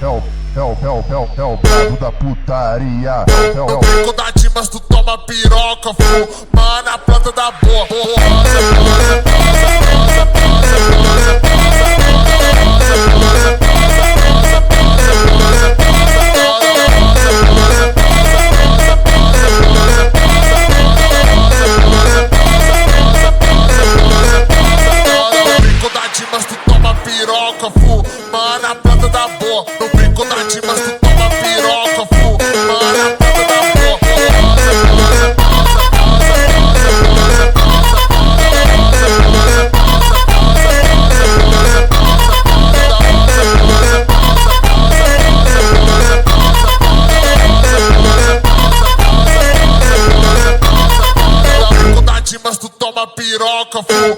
o brabo da putaria. No bico da Dimas tu toma piroca, fuma na planta da boca. Mas tu toma piroca, fuma na planta da boca. No brinco da Dimas tu toma piroca, fuma na planta da boca. No brinco da Dimas tu toma piroca, fuma